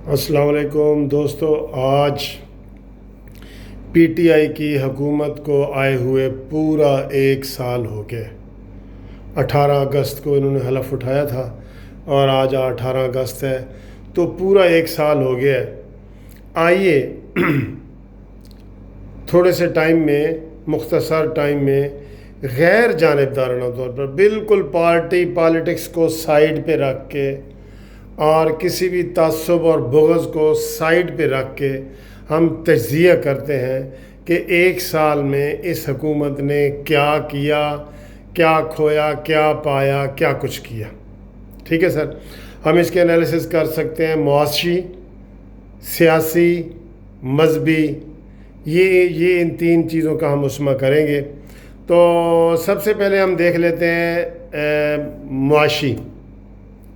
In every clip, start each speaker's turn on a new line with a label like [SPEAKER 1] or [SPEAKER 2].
[SPEAKER 1] السلام علیکم دوستو، آج پی ٹی آئی کی حکومت کو آئے ہوئے پورا 1 سال ہو گئے۔ 18 اگست کو انہوں نے حلف اٹھایا تھا اور آج 18 اگست ہے، تو پورا 1 سال ہو گیا ہے۔ آئیے تھوڑے سے ٹائم میں، مختصر ٹائم میں، غیر جانبدارانہ طور پر بالکل پالیٹکس کو سائیڈ پہ رکھ کے اور کسی بھی تعصب اور بغض کو سائیڈ پہ رکھ کے ہم تجزیہ کرتے ہیں کہ 1 سال میں اس حکومت نے کیا کیا، کیا کھویا، کیا پایا، کیا کچھ کیا۔ ٹھیک ہے سر، ہم اس کے انالیسس کر سکتے ہیں، معاشی، سیاسی، مذہبی، یہ ان 3 چیزوں کا ہم مسمہ کریں گے۔ تو سب سے پہلے ہم دیکھ لیتے ہیں معاشی،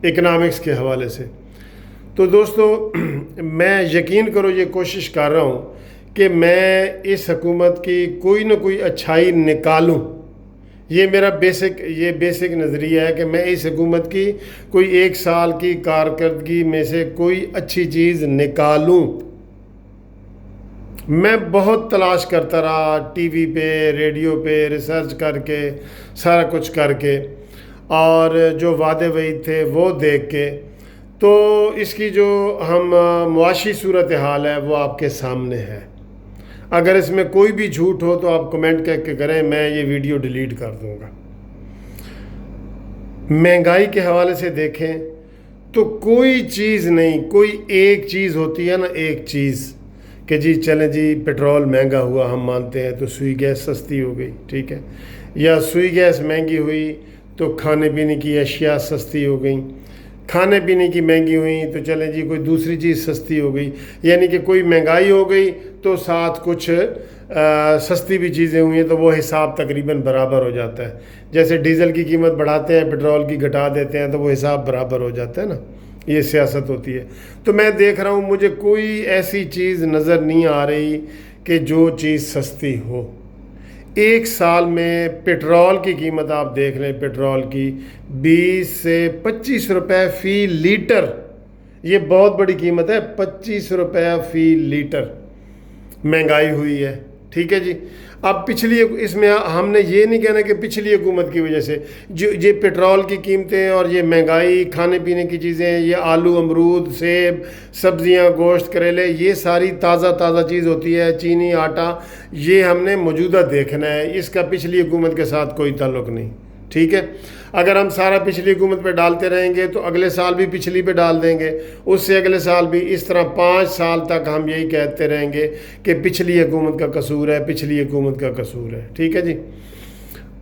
[SPEAKER 1] اکنامکس کے حوالے سے۔ تو دوستو، میں یقین کرو یہ کوشش کر رہا ہوں کہ میں اس حکومت کی کوئی نہ کوئی اچھائی نکالوں۔ یہ میرا بیسک نظریہ ہے کہ میں اس حکومت کی کوئی 1 سال کی کارکردگی میں سے کوئی اچھی چیز نکالوں۔ میں بہت تلاش کرتا رہا، ٹی وی پہ، ریڈیو پہ، ریسرچ کر کے، سارا کچھ کر کے، اور جو وعدے وعید تھے وہ دیکھ کے، تو اس کی جو ہم معاشی صورتحال ہے وہ آپ کے سامنے ہے۔ اگر اس میں کوئی بھی جھوٹ ہو تو آپ کمنٹ کر کے کریں، میں یہ ویڈیو ڈیلیٹ کر دوں گا۔ مہنگائی کے حوالے سے دیکھیں تو کوئی چیز نہیں، کوئی ایک چیز ہوتی ہے نا، ایک چیز کہ جی چلیں جی پٹرول مہنگا ہوا، ہم مانتے ہیں، تو سوئی گیس سستی ہو گئی، ٹھیک ہے، یا سوئی گیس مہنگی ہوئی تو کھانے پینے کی اشیاء سستی ہو گئیں، کھانے پینے کی مہنگی ہوئیں تو چلیں جی کوئی دوسری چیز سستی ہو گئی، یعنی کہ کوئی مہنگائی ہو گئی تو ساتھ کچھ سستی بھی چیزیں ہوئی ہیں، تو وہ حساب تقریباً برابر ہو جاتا ہے۔ جیسے ڈیزل کی قیمت بڑھاتے ہیں، پٹرول کی گھٹا دیتے ہیں، تو وہ حساب برابر ہو جاتا ہے نا، یہ سیاست ہوتی ہے۔ تو میں دیکھ رہا ہوں، مجھے کوئی ایسی چیز نظر نہیں آ رہی کہ جو چیز سستی ہو۔ 1 سال میں پٹرول کی قیمت آپ دیکھ لیں، پٹرول کی 20 سے 25 روپے فی لیٹر، یہ بہت بڑی قیمت ہے، 25 روپے فی لیٹر مہنگائی ہوئی ہے، ٹھیک ہے جی۔ اب پچھلی، اس میں ہم نے یہ نہیں کہنا کہ پچھلی حکومت کی وجہ سے جو یہ پٹرول کی قیمتیں اور یہ مہنگائی، کھانے پینے کی چیزیں، یہ آلو، امرود، سیب، سبزیاں، گوشت، کریلے، یہ ساری تازہ چیز ہوتی ہے، چینی، آٹا، یہ ہم نے موجودہ دیکھنا ہے، اس کا پچھلی حکومت کے ساتھ کوئی تعلق نہیں، ٹھیک ہے۔ اگر ہم سارا پچھلی حکومت پہ ڈالتے رہیں گے تو اگلے سال بھی پچھلی پہ ڈال دیں گے، اس سے اگلے سال بھی، اس طرح 5 سال تک ہم یہی کہتے رہیں گے کہ پچھلی حکومت کا قصور ہے، پچھلی حکومت کا قصور ہے، ٹھیک ہے جی۔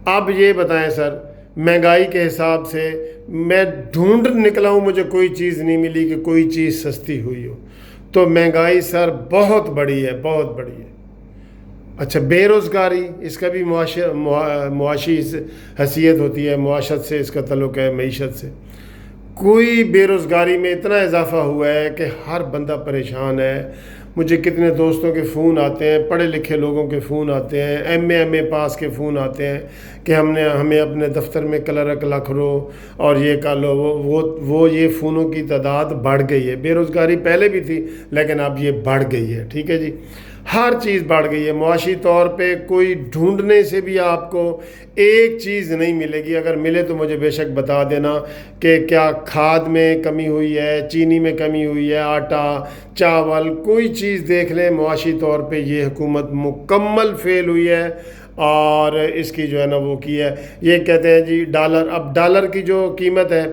[SPEAKER 1] اب یہ بتائیں سر، مہنگائی کے حساب سے میں ڈھونڈ نکلا ہوں، مجھے کوئی چیز نہیں ملی کہ کوئی چیز سستی ہوئی ہو۔ تو مہنگائی سر بہت بڑی ہے، بہت بڑی ہے۔ اچھا، بے روزگاری، اس کا بھی معاشی حیثیت ہوتی ہے، معاشت سے اس کا تعلق ہے، معیشت سے۔ کوئی بے روزگاری میں اتنا اضافہ ہوا ہے کہ ہر بندہ پریشان ہے۔ مجھے کتنے دوستوں کے فون آتے ہیں، پڑھے لکھے لوگوں کے فون آتے ہیں، ایم اے پاس کے فون آتے ہیں کہ ہمیں اپنے دفتر میں کلرک لکھ لو اور یہ کر لو، وہ یہ فونوں کی تعداد بڑھ گئی ہے۔ بے روزگاری پہلے بھی تھی لیکن اب یہ بڑھ گئی ہے، ٹھیک ہے جی۔ ہر چیز بڑھ گئی ہے معاشی طور پہ، کوئی ڈھونڈنے سے بھی آپ کو ایک چیز نہیں ملے گی، اگر ملے تو مجھے بے شک بتا دینا کہ کیا کھاد میں کمی ہوئی ہے، چینی میں کمی ہوئی ہے، آٹا، چاول، کوئی چیز دیکھ لیں، معاشی طور پہ یہ حکومت مکمل فیل ہوئی ہے۔ اور اس کی جو ہے نا وہ کی ہے، یہ کہتے ہیں جی ڈالر، اب ڈالر کی جو قیمت ہے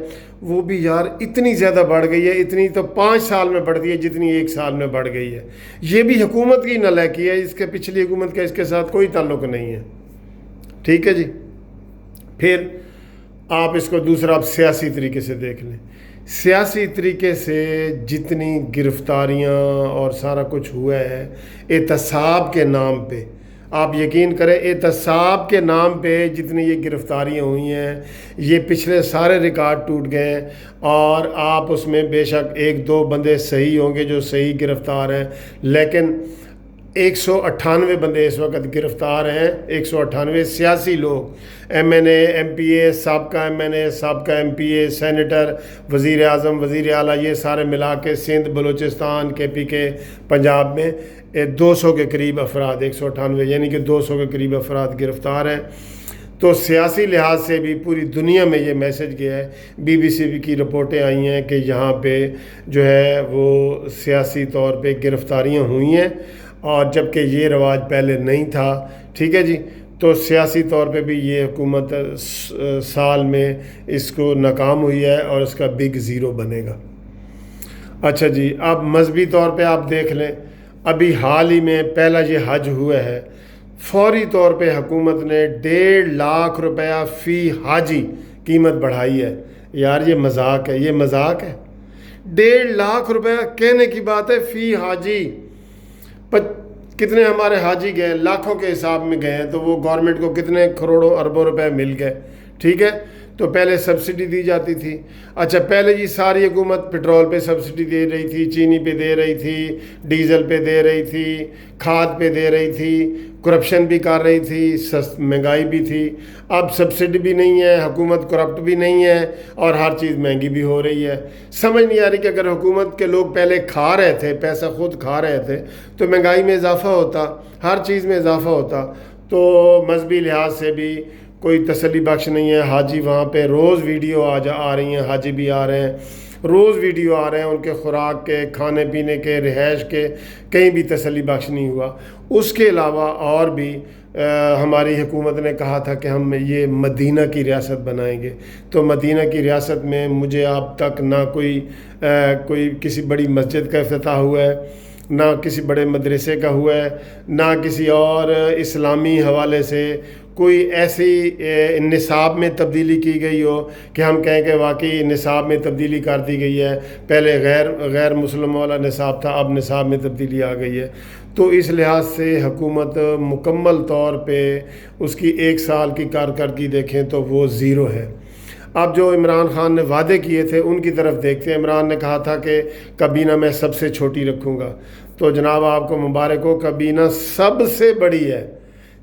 [SPEAKER 1] وہ بھی یار اتنی زیادہ بڑھ گئی ہے، اتنی تو 5 سال میں بڑھ گئی ہے جتنی 1 سال میں بڑھ گئی ہے۔ یہ بھی حکومت کی نالائکی ہے، اس کے پچھلی حکومت کا اس کے ساتھ کوئی تعلق نہیں ہے، ٹھیک ہے جی۔ پھر آپ اس کو دوسرا آپ سیاسی طریقے سے دیکھ لیں، سیاسی طریقے سے جتنی گرفتاریاں اور سارا کچھ ہوا ہے احتساب کے نام پہ، آپ یقین کریں احتساب کے نام پہ جتنی یہ گرفتاریاں ہوئی ہیں، یہ پچھلے سارے ریکارڈ ٹوٹ گئے ہیں۔ اور آپ اس میں بے شک 1-2 بندے صحیح ہوں گے جو صحیح گرفتار ہیں، لیکن 198 بندے اس وقت گرفتار ہیں، 198 سیاسی لوگ، ایم این اے، ایم پی اے، سابقہ ایم این اے، سابقہ ایم پی اے، سینیٹر، وزیر اعظم، وزیر اعلیٰ، یہ سارے ملا کے سندھ، بلوچستان، کے پی کے، پنجاب میں 200 کے قریب افراد، 198 یعنی کہ 200 کے قریب افراد گرفتار ہیں۔ تو سیاسی لحاظ سے بھی پوری دنیا میں یہ میسج گیا ہے، بی بی سی کی رپورٹیں آئی ہیں کہ یہاں پہ جو ہے وہ سیاسی طور پہ گرفتاریاں ہوئی ہیں، اور جبکہ یہ رواج پہلے نہیں تھا، ٹھیک ہے جی۔ تو سیاسی طور پہ بھی یہ حکومت سال میں اس کو ناکام ہوئی ہے اور اس کا بگ زیرو بنے گا۔ اچھا جی، اب مذہبی طور پہ آپ دیکھ لیں، ابھی حال ہی میں پہلا یہ حج ہوا ہے، فوری طور پہ حکومت نے 1.5 لاکھ روپیہ فی حاجی قیمت بڑھائی ہے۔ یار یہ مذاق ہے، یہ مذاق ہے، 1.5 لاکھ روپیہ کہنے کی بات ہے فی حاجی۔ کتنے ہمارے حاجی گئے، لاکھوں کے حساب میں گئے ہیں، تو وہ گورنمنٹ کو کتنے کروڑوں اربوں روپے مل گئے، ٹھیک ہے۔ تو پہلے سبسڈی دی جاتی تھی، اچھا پہلے یہ ساری حکومت پٹرول پہ سبسڈی دے رہی تھی، چینی پہ دے رہی تھی، ڈیزل پہ دے رہی تھی، کھاد پہ دے رہی تھی، کرپشن بھی کر رہی تھی، مہنگائی بھی تھی۔ اب سبسڈی بھی نہیں ہے، حکومت کرپٹ بھی نہیں ہے، اور ہر چیز مہنگی بھی ہو رہی ہے۔ سمجھ نہیں آ رہی کہ اگر حکومت کے لوگ پہلے کھا رہے تھے، پیسہ خود کھا رہے تھے، تو مہنگائی میں اضافہ ہوتا، ہر چیز میں اضافہ ہوتا۔ تو مذہبی لحاظ سے بھی کوئی تسلی بخش نہیں ہے۔ حاجی وہاں پہ روز ویڈیو آ رہی ہیں، حاجی بھی آ رہے ہیں، روز ویڈیو آ رہے ہیں ان کے خوراک کے، کھانے پینے کے، رہائش کے، کہیں بھی تسلی بخش نہیں ہوا۔ اس کے علاوہ اور بھی ہماری حکومت نے کہا تھا کہ ہم یہ مدینہ کی ریاست بنائیں گے، تو مدینہ کی ریاست میں مجھے اب تک نہ کوئی کسی بڑی مسجد کا افتتاح ہوا ہے، نہ کسی بڑے مدرسے کا ہوا ہے، نہ کسی اور اسلامی حوالے سے کوئی ایسی نصاب میں تبدیلی کی گئی ہو کہ ہم کہیں کہ واقعی نصاب میں تبدیلی کر دی گئی ہے۔ پہلے غیر مسلم والا نصاب تھا، اب نصاب میں تبدیلی آ گئی ہے۔ تو اس لحاظ سے حکومت مکمل طور پہ اس کی 1 سال کی کارکردگی دیکھیں تو وہ زیرو ہے۔ اب جو عمران خان نے وعدے کیے تھے ان کی طرف دیکھتے ہیں۔ عمران نے کہا تھا کہ کابینہ میں سب سے چھوٹی رکھوں گا، تو جناب آپ کو مبارک ہو، کابینہ سب سے بڑی ہے،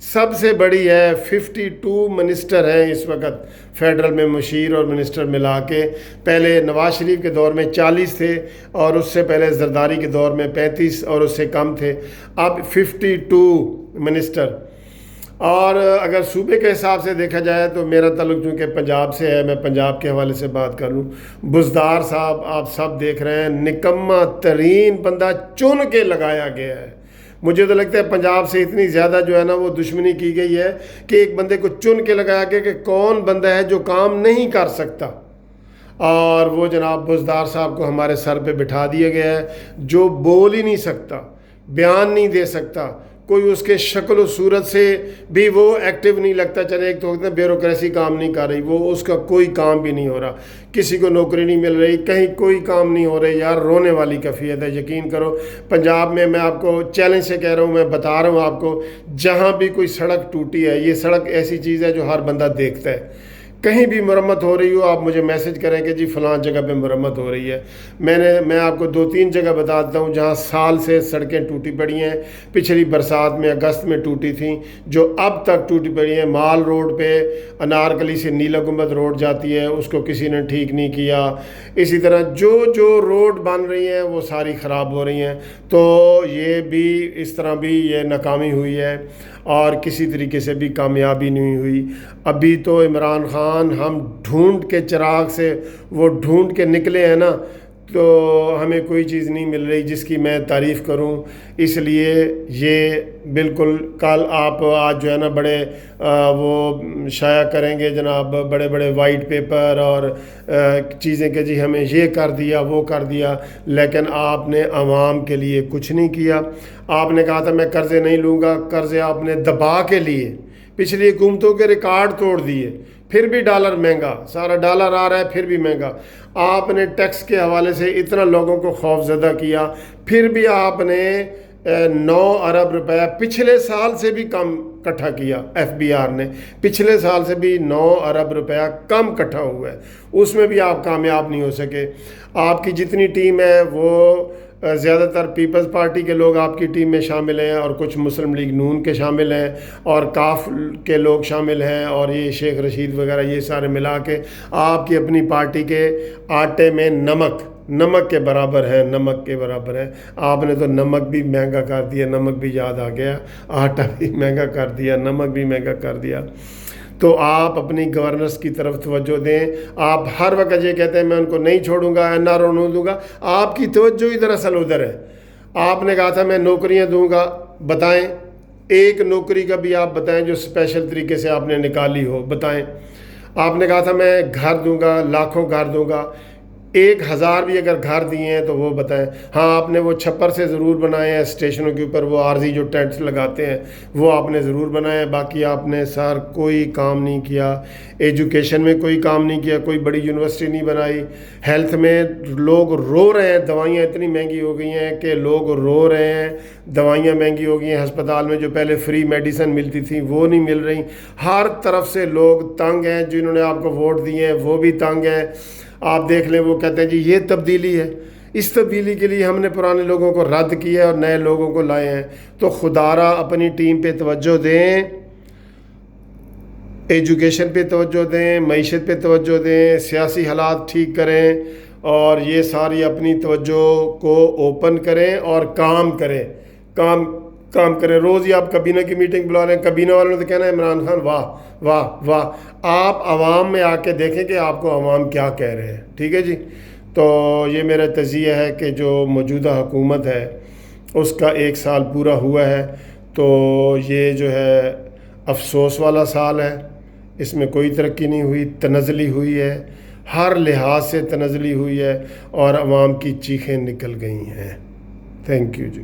[SPEAKER 1] سب سے بڑی ہے۔ 52 منسٹر ہیں اس وقت فیڈرل میں، مشیر اور منسٹر ملا کے۔ پہلے نواز شریف کے دور میں 40 تھے، اور اس سے پہلے زرداری کے دور میں 35 اور اس سے کم تھے، اب 52 منسٹر۔ اور اگر صوبے کے حساب سے دیکھا جائے تو میرا تعلق چونکہ پنجاب سے ہے، میں پنجاب کے حوالے سے بات کر لوں۔ بزدار صاحب آپ سب دیکھ رہے ہیں، نکما ترین بندہ چن کے لگایا گیا ہے۔ مجھے تو لگتا ہے پنجاب سے اتنی زیادہ جو ہے نا وہ دشمنی کی گئی ہے کہ ایک بندے کو چن کے لگایا گیا کہ کون بندہ ہے جو کام نہیں کر سکتا، اور وہ جناب بزدار صاحب کو ہمارے سر پہ بٹھا دیا گیا ہے، جو بول ہی نہیں سکتا، بیان نہیں دے سکتا، کوئی اس کے شکل و صورت سے بھی وہ ایکٹیو نہیں لگتا۔ چلے ایک تو بیوروکریسی کام نہیں کر رہی، وہ اس کا کوئی کام بھی نہیں ہو رہا، کسی کو نوکری نہیں مل رہی، کہیں کوئی کام نہیں ہو رہی۔ یار رونے والی کیفیت ہے، یقین کرو۔ پنجاب میں آپ کو چیلنج سے کہہ رہا ہوں، میں بتا رہا ہوں آپ کو، جہاں بھی کوئی سڑک ٹوٹی ہے، یہ سڑک ایسی چیز ہے جو ہر بندہ دیکھتا ہے۔ کہیں بھی مرمت ہو رہی ہو، آپ مجھے میسج کریں کہ جی فلاں جگہ پہ مرمت ہو رہی ہے۔ میں آپ کو 2-3 جگہ بتا دیتا ہوں جہاں سال سے سڑکیں ٹوٹی پڑی ہیں۔ پچھلی برسات میں اگست میں ٹوٹی تھیں، جو اب تک ٹوٹی پڑی ہیں۔ مال روڈ پہ انارکلی سے نیلا گنبد روڈ جاتی ہے، اس کو کسی نے ٹھیک نہیں کیا۔ اسی طرح جو روڈ بن رہی ہیں وہ ساری خراب ہو رہی ہیں۔ تو یہ بھی اس طرح بھی یہ ناکامی ہوئی ہے، اور کسی طریقے سے بھی کامیابی نہیں ہوئی۔ ابھی تو عمران خان ہم ڈھونڈ کے چراغ سے وہ ڈھونڈ کے نکلے ہیں نا، تو ہمیں کوئی چیز نہیں مل رہی جس کی میں تعریف کروں۔ اس لیے یہ بالکل کل آپ آج جو ہے نا بڑے وہ شائع کریں گے جناب، بڑے بڑے وائٹ پیپر اور چیزیں کہ جی ہمیں یہ کر دیا وہ کر دیا، لیکن آپ نے عوام کے لیے کچھ نہیں کیا۔ آپ نے کہا تھا میں قرضے نہیں لوں گا، قرضے آپ نے دبا کے لیے، پچھلی حکومتوں کے ریکارڈ توڑ دیے، پھر بھی ڈالر مہنگا، سارا ڈالر آ رہا ہے پھر بھی مہنگا۔ آپ نے ٹیکس کے حوالے سے اتنا لوگوں کو خوف زدہ کیا، پھر بھی آپ نے 9 ارب روپیہ پچھلے سال سے بھی کم اکٹھا کیا، FBR نے پچھلے سال سے بھی 9 ارب روپیہ کم اکٹھا ہوا ہے، اس میں بھی آپ کامیاب نہیں ہو سکے۔ آپ کی جتنی ٹیم ہے وہ زیادہ تر پیپلز پارٹی کے لوگ آپ کی ٹیم میں شامل ہیں، اور کچھ مسلم لیگ نون کے شامل ہیں، اور کاف کے لوگ شامل ہیں، اور یہ شیخ رشید وغیرہ، یہ سارے ملا کے آپ کی اپنی پارٹی کے آٹے میں نمک کے برابر ہے، نمک کے برابر ہے۔ آپ نے تو نمک بھی مہنگا کر دیا، نمک بھی یاد آ گیا، آٹا بھی مہنگا کر دیا، نمک بھی مہنگا کر دیا۔ تو آپ اپنی گورننس کی طرف توجہ دیں۔ آپ ہر وقت یہ کہتے ہیں میں ان کو نہیں چھوڑوں گا، NRO نہیں دوں گا، آپ کی توجہ ہی دراصل ادھر ہے۔ آپ نے کہا تھا میں نوکریاں دوں گا، بتائیں ایک نوکری کا بھی آپ بتائیں جو اسپیشل طریقے سے آپ نے نکالی ہو، بتائیں۔ آپ نے کہا تھا میں گھر دوں گا، لاکھوں گھر دوں گا، 1000 بھی اگر گھر دیے ہیں تو وہ بتائیں۔ ہاں آپ نے وہ چھپر سے ضرور بنائے ہیں اسٹیشنوں کے اوپر، وہ عارضی جو ٹینٹس لگاتے ہیں وہ آپ نے ضرور بنائے ہیں، باقی آپ نے سر کوئی کام نہیں کیا۔ ایجوکیشن میں کوئی کام نہیں کیا، کوئی بڑی یونیورسٹی نہیں بنائی۔ ہیلتھ میں لوگ رو رہے ہیں، دوائیاں اتنی مہنگی ہو گئی ہیں کہ لوگ رو رہے ہیں، دوائیاں مہنگی ہو گئی ہیں، ہسپتال میں جو پہلے فری میڈیسن ملتی تھی وہ نہیں مل رہی، ہر طرف سے لوگ تنگ ہیں، جنہوں نے آپ کو ووٹ دیے ہیں وہ بھی تنگ ہیں۔ آپ دیکھ لیں وہ کہتے ہیں جی یہ تبدیلی ہے، اس تبدیلی کے لیے ہم نے پرانے لوگوں کو رد کیا اور نئے لوگوں کو لائے ہیں۔ تو خدارا اپنی ٹیم پہ توجہ دیں، ایجوکیشن پہ توجہ دیں، معیشت پہ توجہ دیں، سیاسی حالات ٹھیک کریں، اور یہ ساری اپنی توجہ کو اوپن کریں اور کام کریں، کام کریں۔ روز ہی آپ کابینہ کی میٹنگ بلا رہے ہیں، کابینہ والوں نے تو کہنا ہے عمران خان واہ واہ واہ۔ آپ عوام میں آ کے دیکھیں کہ آپ کو عوام کیا کہہ رہے ہیں، ٹھیک ہے جی۔ تو یہ میرا تجزیہ ہے کہ جو موجودہ حکومت ہے اس کا 1 سال پورا ہوا ہے، تو یہ جو ہے افسوس والا سال ہے، اس میں کوئی ترقی نہیں ہوئی، تنزلی ہوئی ہے، ہر لحاظ سے تنزلی ہوئی ہے، اور عوام کی چیخیں نکل گئی ہیں۔ Thank you G.